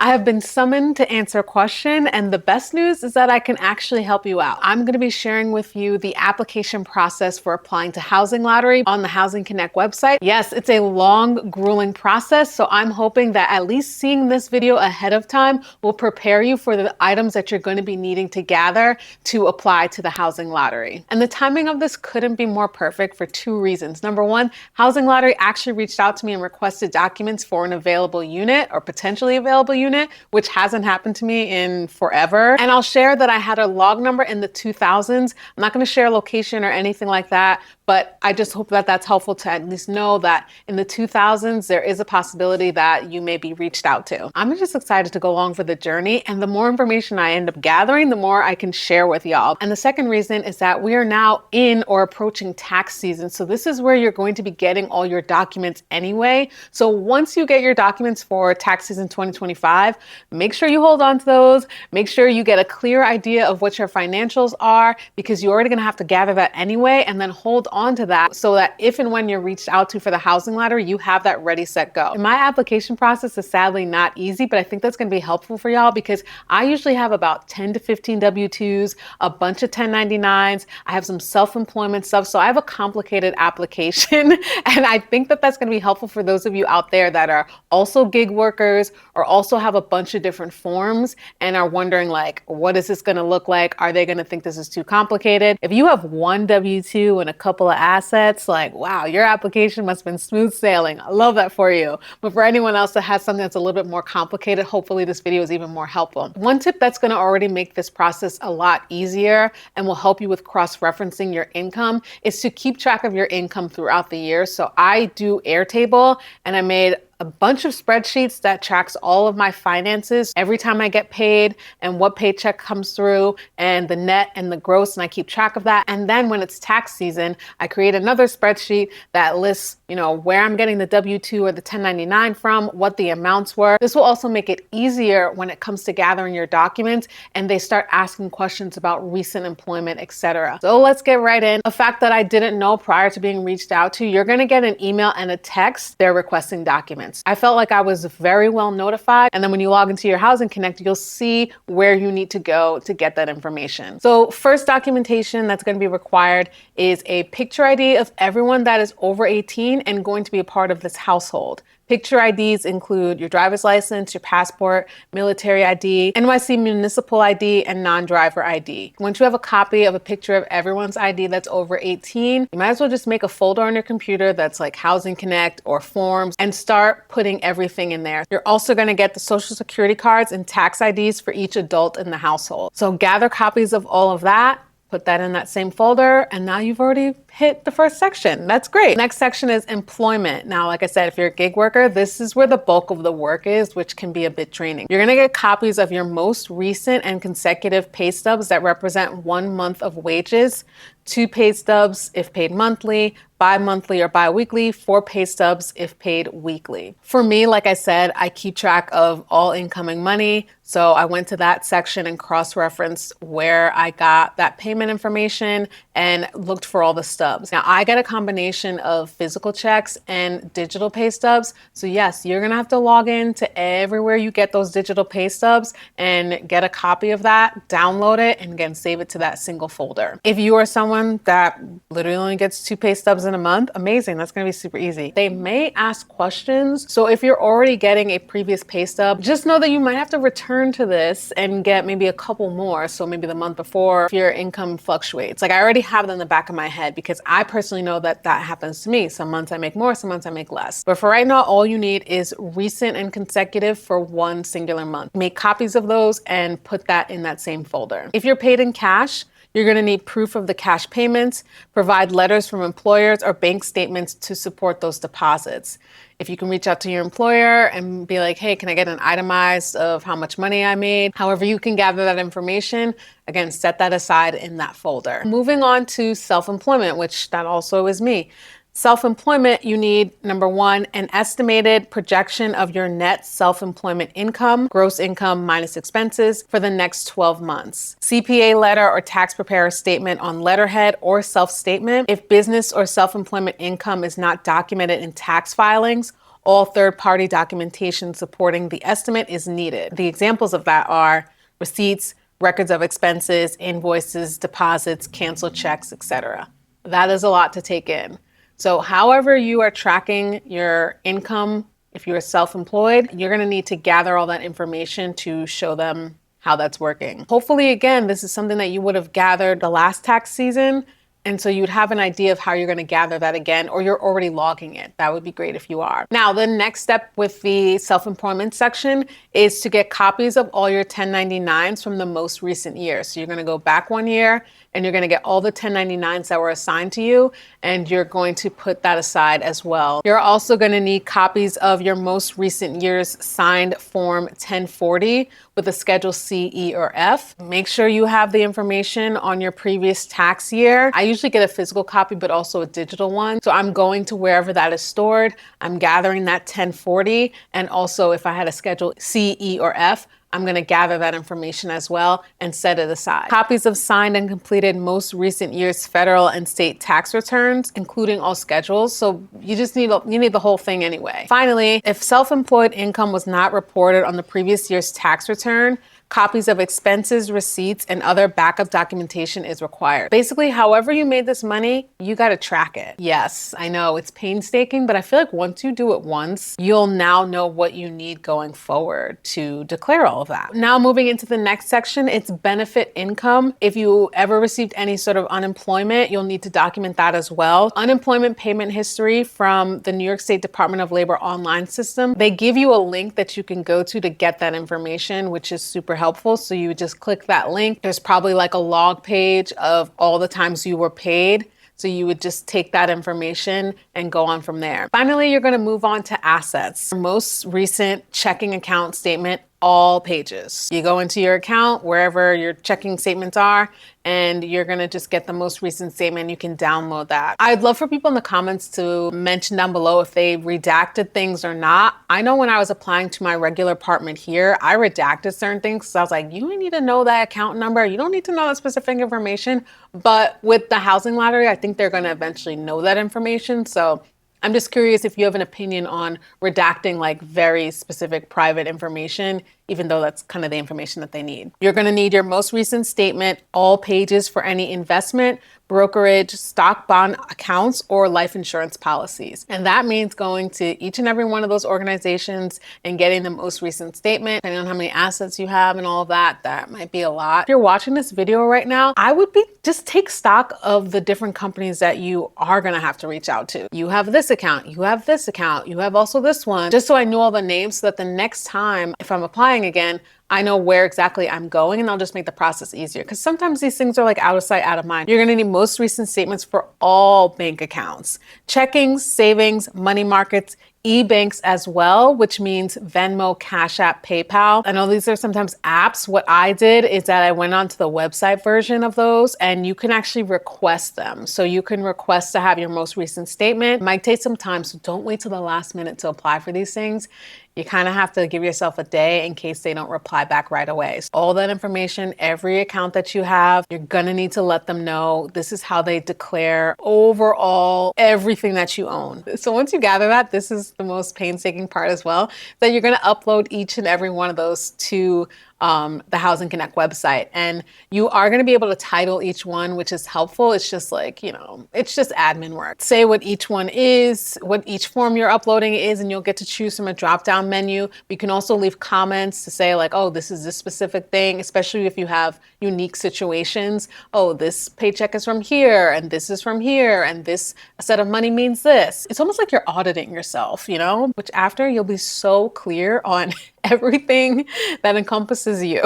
I have been summoned to answer a question, and the best news is that I can actually help you out. I'm going to be sharing with you the application process for applying to Housing Lottery on the Housing Connect website. Yes, it's a long, grueling process, so I'm hoping that at least seeing this video ahead of time will prepare you for the items that you're going to be needing to gather to apply to the Housing Lottery. And the timing of this couldn't be more perfect for two reasons. Number one, Housing Lottery actually reached out to me and requested documents for an available unit or potentially available unit, which hasn't happened to me in forever. And I'll share that I had a log number in the 2000s. I'm not going to share location or anything like that, but I just hope that that's helpful to at least know that in the 2000s, there is a possibility that you may be reached out to. I'm just excited to go along for the journey, and the more information I end up gathering, the more I can share with y'all. And the second reason is that we are now in or approaching tax season. So this is where you're going to be getting all your documents anyway. So once you get your documents for tax season 2025, make sure you hold on to those. Make sure you get a clear idea of what your financials are, because you're already going to have to gather that anyway, and then hold on to that so that if and when you're reached out to for the Housing Lottery, you have that ready, set, go. And my application process is sadly not easy, but I think that's going to be helpful for y'all because I usually have about 10 to 15 W-2s, a bunch of 1099s. I have some self-employment stuff. So I have a complicated application. And I think that that's going to be helpful for those of you out there that are also gig workers or also have a bunch of different forms and are wondering, like, what is this going to look like? Are they going to think this is too complicated? If you have one W-2 and a couple of assets, like, wow, your application must have been smooth sailing. I love that for you. But for anyone else that has something that's a little bit more complicated, hopefully this video is even more helpful. One tip that's going to already make this process a lot easier and will help you with cross-referencing your income is to keep track of your income throughout the year. So I do Airtable, and I made a bunch of spreadsheets that tracks all of my finances every time I get paid and what paycheck comes through and the net and the gross, and I keep track of that. And then when it's tax season, I create another spreadsheet that lists, where I'm getting the W-2 or the 1099 from, what the amounts were. This will also make it easier when it comes to gathering your documents and they start asking questions about recent employment, etc. So let's get right in. A fact that I didn't know prior to being reached out to, you're gonna get an email and a text. They're requesting documents. I felt like I was very well notified. And then when you log into your Housing Connect, you'll see where you need to go to get that information. So first documentation that's going to be required is a picture ID of everyone that is over 18 and going to be a part of this household. Picture IDs include your driver's license, your passport, military ID, NYC municipal ID, and non-driver ID. Once you have a copy of a picture of everyone's ID that's over 18, you might as well just make a folder on your computer that's like Housing Connect or Forms and start putting everything in there. You're also going to get the social security cards and tax IDs for each adult in the household. So gather copies of all of that. Put that in that same folder, and now you've already hit the first section. That's great. Next section is employment. Now, like I said, if you're a gig worker, this is where the bulk of the work is, which can be a bit draining. You're gonna get copies of your most recent and consecutive pay stubs that represent 1 month of wages, 2 pay stubs if paid monthly, bi-monthly or bi-weekly, 4 pay stubs if paid weekly. For me, like I said, I keep track of all incoming money. So I went to that section and cross-referenced where I got that payment information and looked for all the stubs. Now I get a combination of physical checks and digital pay stubs. So yes, you're gonna have to log in to everywhere you get those digital pay stubs and get a copy of that, download it, and again, save it to that single folder. If you are someone that literally only gets 2 pay stubs in a month, amazing, that's gonna be super easy. They may ask questions. So if you're already getting a previous pay stub, just know that you might have to return to this and get maybe a couple more. So maybe the month before, if your income fluctuates. Like I already have it in the back of my head because I personally know that that happens to me. Some months I make more, some months I make less. But for right now, all you need is recent and consecutive for one singular month. Make copies of those and put that in that same folder. If you're paid in cash, you're going to need proof of the cash payments, provide letters from employers or bank statements to support those deposits. If you can reach out to your employer and be like, hey, can I get an itemized of how much money I made? However you can gather that information, again, set that aside in that folder. Moving on to self-employment, which that also is me. Self-employment, you need, number one, an estimated projection of your net self-employment income, gross income minus expenses, for the next 12 months. CPA letter or tax preparer statement on letterhead or self-statement. If business or self-employment income is not documented in tax filings, All third-party documentation supporting the estimate is needed. The examples of that are receipts, records of expenses, invoices, deposits, canceled checks, etc. That is a lot to take in. So however you are tracking your income, if you're self-employed, you're going to need to gather all that information to show them how that's working. Hopefully, again, this is something that you would have gathered the last tax season. And so you'd have an idea of how you're going to gather that again, or you're already logging it. That would be great if you are. Now, the next step with the self-employment section is to get copies of all your 1099s from the most recent year. So you're going to go back 1 year and you're going to get all the 1099s that were assigned to you, and you're going to put that aside as well. You're also going to need copies of your most recent year's signed Form 1040 with a Schedule C, E, or F. Make sure you have the information on your previous tax year. I usually get a physical copy, but also a digital one. So I'm going to wherever that is stored. I'm gathering that 1040. And also if I had a Schedule C, E, or F, I'm going to gather that information as well and set it aside. Copies of signed and completed most recent year's federal and state tax returns, including all schedules. So you need the whole thing anyway. Finally, if self-employed income was not reported on the previous year's tax return, copies of expenses, receipts, and other backup documentation is required. Basically, however you made this money, you got to track it. Yes, I know it's painstaking, but I feel like once you do it once, you'll now know what you need going forward to declare all of that. Now moving into the next section, it's benefit income. If you ever received any sort of unemployment, you'll need to document that as well. Unemployment payment history from the New York State Department of Labor online system. They give you a link that you can go to get that information, which is super helpful. So you just click that link. There's probably like a log page of all the times you were paid. So you would just take that information and go on from there. Finally, you're going to move on to assets. Most recent checking account statement, all pages. You go into your account, wherever your checking statements are, and you're going to just get the most recent statement. You can download that. I'd love for people in the comments to mention down below if they redacted things or not. I know when I was applying to my regular apartment here, I redacted certain things because I was like, you need to know that account number. You don't need to know that specific information. But with the housing lottery, I think they're going to eventually know that information. So I'm just curious if you have an opinion on redacting like very specific private information, even though that's kind of the information that they need. You're going to need your most recent statement, all pages for any investment, brokerage, stock bond accounts, or life insurance policies. And that means going to each and every one of those organizations and getting the most recent statement, depending on how many assets you have and all of that. That might be a lot. If you're watching this video right now, I would just take stock of the different companies that you are going to have to reach out to. You have this account, you have this account, you have also this one, just so I know all the names so that the next time if I'm applying again, I know where exactly I'm going, and I'll just make the process easier. Because sometimes these things are like out of sight, out of mind. You're gonna need most recent statements for all bank accounts, checkings, savings, money markets, e-banks as well, which means Venmo, Cash App, PayPal. I know these are sometimes apps. What I did is that I went onto the website version of those, and you can actually request them. So you can request to have your most recent statement. It might take some time, so don't wait till the last minute to apply for these things. You kind of have to give yourself a day in case they don't reply back right away. So all that information, every account that you have, you're gonna need to let them know this is how they declare overall everything that you own. So once you gather that, this is the most painstaking part as well, that you're gonna upload each and every one of those to the Housing Connect website. And you are going to be able to title each one, which is helpful. It's just like, it's just admin work. Say what each one is, what each form you're uploading is, and you'll get to choose from a drop-down menu. You can also leave comments to say like, oh, this is this specific thing, especially if you have unique situations. Oh, this paycheck is from here, and this is from here, and this set of money means this. It's almost like you're auditing yourself, which after you'll be so clear on everything that encompasses you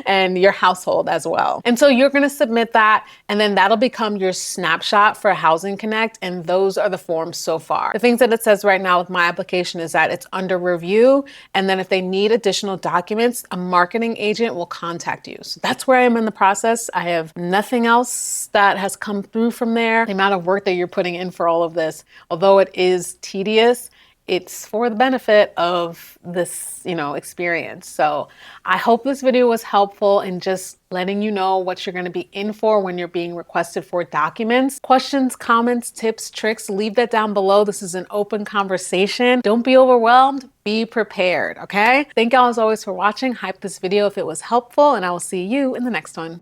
and your household as well. And so you're going to submit that, and then that'll become your snapshot for Housing Connect. And those are the forms so far. The things that it says right now with my application is that it's under review. And then if they need additional documents, a marketing agent will contact you. So that's where I am in the process. I have nothing else that has come through from there. The amount of work that you're putting in for all of this, although it is tedious, it's for the benefit of this, experience. So I hope this video was helpful in just letting you know what you're going to be in for when you're being requested for documents. Questions, comments, tips, tricks, leave that down below. This is an open conversation. Don't be overwhelmed. Be prepared, okay? Thank y'all as always for watching. Hype this video if it was helpful, and I will see you in the next one.